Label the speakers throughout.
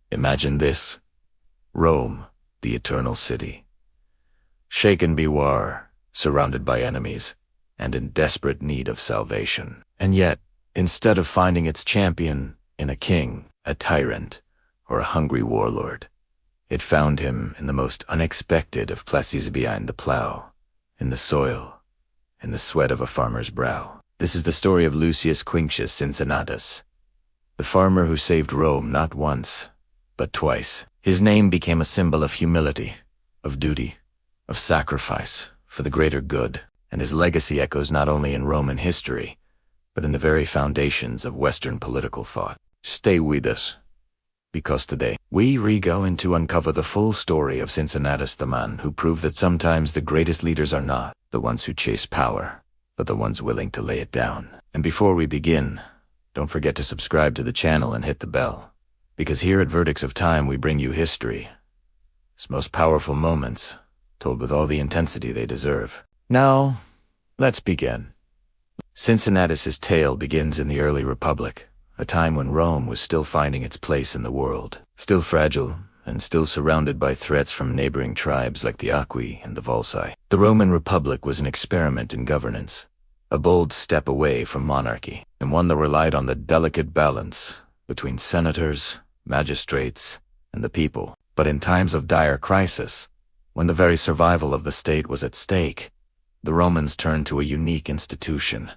Speaker 1: Imagine this: Rome, the eternal city. Shaken beware, surrounded by enemies, and in desperate need of salvation. And yet, instead of finding its champion in a king, a tyrant, or a hungry warlord, it found him in the most unexpected of places behind the plow, in the soil, in the sweat of a farmer's brow. This is the story of Lucius Quinctius Cincinnatus, the farmer who saved Rome not once, but twice. His name became a symbol of humility, of duty, of sacrifice for the greater good, and his legacy echoes not only in Roman history, but in the very foundations of Western political thought. Stay with us, because today we go in to uncover the full story of Cincinnatus, the man who proved that sometimes the greatest leaders are not the ones who chase power, but the ones willing to lay it down. And before we begin, don't forget to subscribe to the channel and hit the bell, because here at Vertex of Time we bring you history, its most powerful moments, told with all the intensity they deserve. Now, let's begin. Cincinnatus's tale begins in the early Republic, a time when Rome was still finding its place in the world, still fragile, and still surrounded by threats from neighboring tribes like the Aqui and the Volsci. The Roman Republic was an experiment in governance, a bold step away from monarchy, and one that relied on the delicate balance between senators, magistrates, and the people. But in times of dire crisis, when the very survival of the state was at stake, the Romans turned to a unique institution: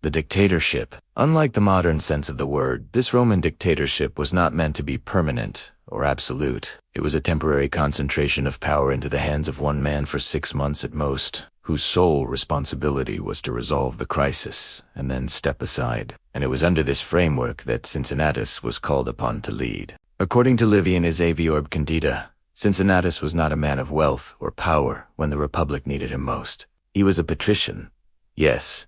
Speaker 1: the dictatorship. Unlike the modern sense of the word, this Roman dictatorship was not meant to be permanent or absolute. It was a temporary concentration of power into the hands of one man for 6 months at most, whose sole responsibility was to resolve the crisis and then step aside. And it was under this framework that Cincinnatus was called upon to lead. According to Livy in his Avi Orb Candida, Cincinnatus was not a man of wealth or power when the Republic needed him most. He was a patrician, yes,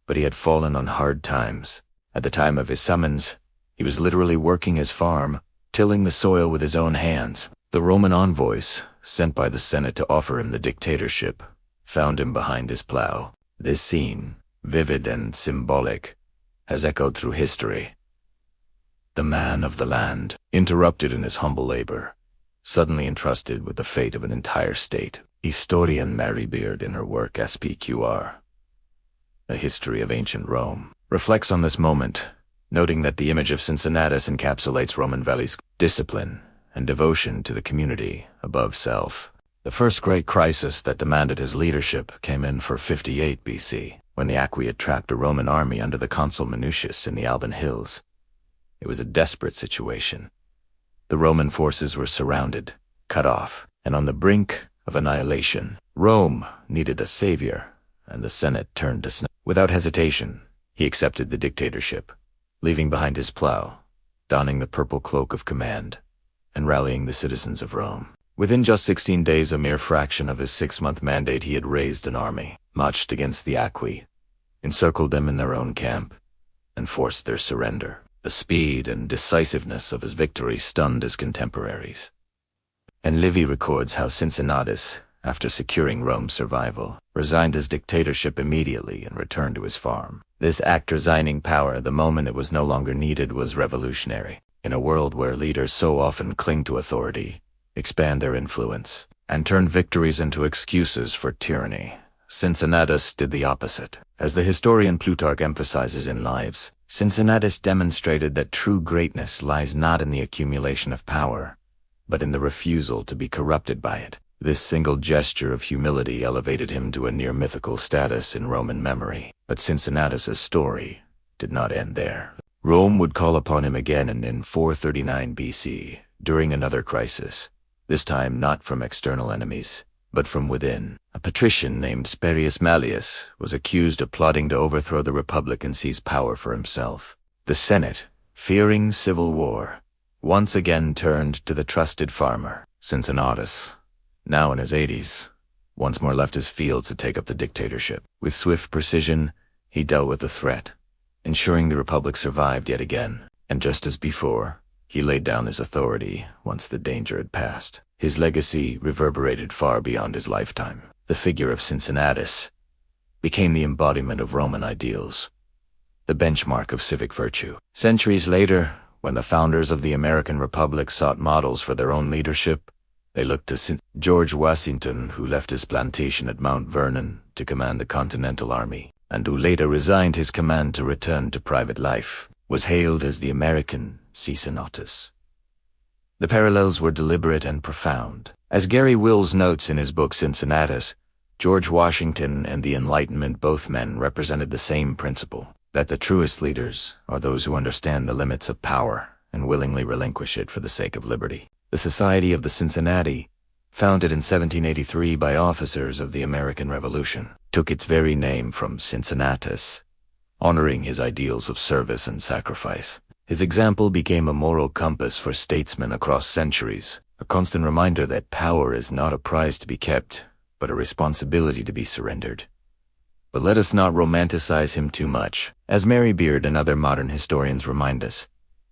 Speaker 1: but he had fallen on hard times. At the time of his summons, he was literally working his farm, tilling the soil with his own hands. The Roman envoys, sent by the Senate to offer him the dictatorship, found him behind his plow. This scene, vivid and symbolic, has echoed through history. The man of the land, interrupted in his humble labor, suddenly entrusted with the fate of an entire state. Historian Mary Beard, in her work SPQR, A History of Ancient Rome, reflects on this moment, noting that the image of Cincinnatus encapsulates Roman values, discipline, and devotion to the community above self. The first great crisis that demanded his leadership came in 458 BC, when the Aqui had trapped a Roman army under the consul Minucius in the Alban Hills. It was a desperate situation. The Roman forces were surrounded, cut off, and on the brink of annihilation. Rome needed a savior, and the Senate turned to Cincinnatus. Without hesitation, he accepted the dictatorship, leaving behind his plow, donning the purple cloak of command, and rallying the citizens of Rome. Within just 16 days, a mere fraction of his 6-month mandate, he had raised an army, marched against the Aqui, encircled them in their own camp, and forced their surrender. The speed and decisiveness of his victory stunned his contemporaries. And Livy records how Cincinnatus, after securing Rome's survival, resigned his dictatorship immediately and returned to his farm. This act, resigning power the moment it was no longer needed, was revolutionary. In a world where leaders so often cling to authority, expand their influence, and turn victories into excuses for tyranny, Cincinnatus did the opposite. As the historian Plutarch emphasizes in Lives, Cincinnatus demonstrated that true greatness lies not in the accumulation of power, but in the refusal to be corrupted by it. This single gesture of humility elevated him to a near mythical status in Roman memory. But Cincinnatus's story did not end there. Rome would call upon him again in 439 BC, during another crisis, this time not from external enemies, but from within. A patrician named Spurius Malleus was accused of plotting to overthrow the Republic and seize power for himself. The Senate, fearing civil war, once again turned to the trusted farmer. Cincinnatus, now in his 80s, once more left his fields to take up the dictatorship. With swift precision, he dealt with the threat, ensuring the Republic survived yet again. And just as before, he laid down his authority once the danger had passed. His legacy reverberated far beyond his lifetime. The figure of Cincinnatus became the embodiment of Roman ideals, the benchmark of civic virtue. Centuries later, When the founders of the American Republic sought models for their own leadership, they looked to George Washington, who left his plantation at Mount Vernon to command the Continental Army, and who later resigned his command to return to private life, was hailed as the American Cincinnatus. The parallels were deliberate and profound. As Garry Wills notes in his book Cincinnatus, George Washington and the Enlightenment, both men, represented the same principle, that the truest leaders are those who understand the limits of power and willingly relinquish it for the sake of liberty. The Society of the Cincinnati, founded in 1783 by officers of the American Revolution, took its very name from Cincinnatus, honoring his ideals of service and sacrifice. His example became a moral compass for statesmen across centuries, a constant reminder that power is not a prize to be kept, but a responsibility to be surrendered. But let us not romanticize him too much. As Mary Beard and other modern historians remind us,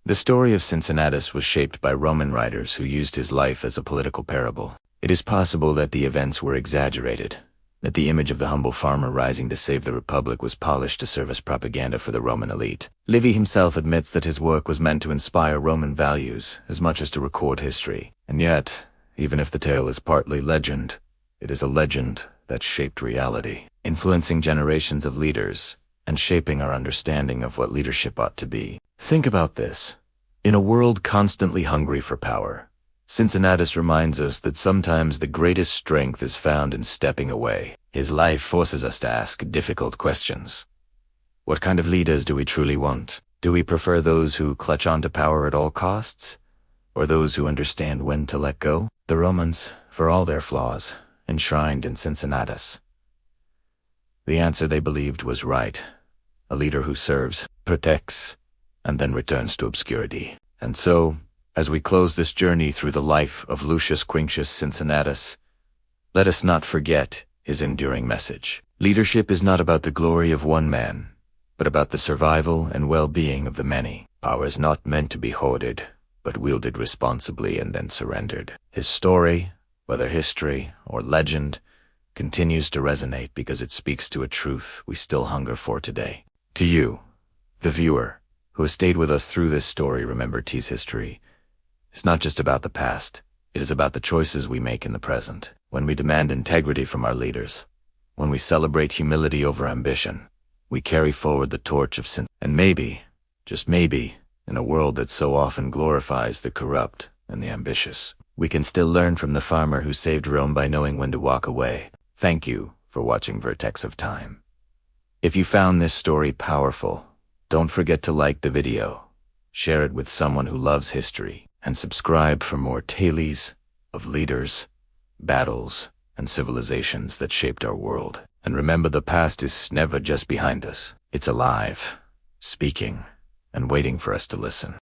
Speaker 1: the story of Cincinnatus was shaped by Roman writers who used his life as a political parable. It is possible that the events were exaggerated, that the image of the humble farmer rising to save the Republic was polished to serve as propaganda for the Roman elite. Livy himself admits that his work was meant to inspire Roman values as much as to record history. And yet, even if the tale is partly legend, it is a legend that shaped reality, influencing generations of leaders and shaping our understanding of what leadership ought to be. Think about this. In a world constantly hungry for power, Cincinnatus reminds us that sometimes the greatest strength is found in stepping away. His life forces us to ask difficult questions. What kind of leaders do we truly want? Do we prefer those who clutch onto power at all costs, or those who understand when to let go? The Romans, for all their flaws, enshrined in Cincinnatus. The answer they believed was right: a leader who serves, protects, and then returns to obscurity. And so, as we close this journey through the life of Lucius Quinctius Cincinnatus, let us not forget his enduring message. Leadership is not about the glory of one man, but about the survival and well-being of the many. Power is not meant to be hoarded, but wielded responsibly and then surrendered. His story, whether history or legend, continues to resonate because it speaks to a truth we still hunger for today. To you, the viewer, who has stayed with us through this story, remember T's history. It's not just about the past. It is about the choices we make in the present. When we demand integrity from our leaders, when we celebrate humility over ambition, we carry forward the torch of sin. And maybe, just maybe, in a world that so often glorifies the corrupt and the ambitious, we can still learn from the farmer who saved Rome by knowing when to walk away. Thank you for watching Vertex of Time. If you found this story powerful, don't forget to like the video, share it with someone who loves history, and subscribe for more tales of leaders, battles, and civilizations that shaped our world. And remember, the past is never just behind us. It's alive, speaking, and waiting for us to listen.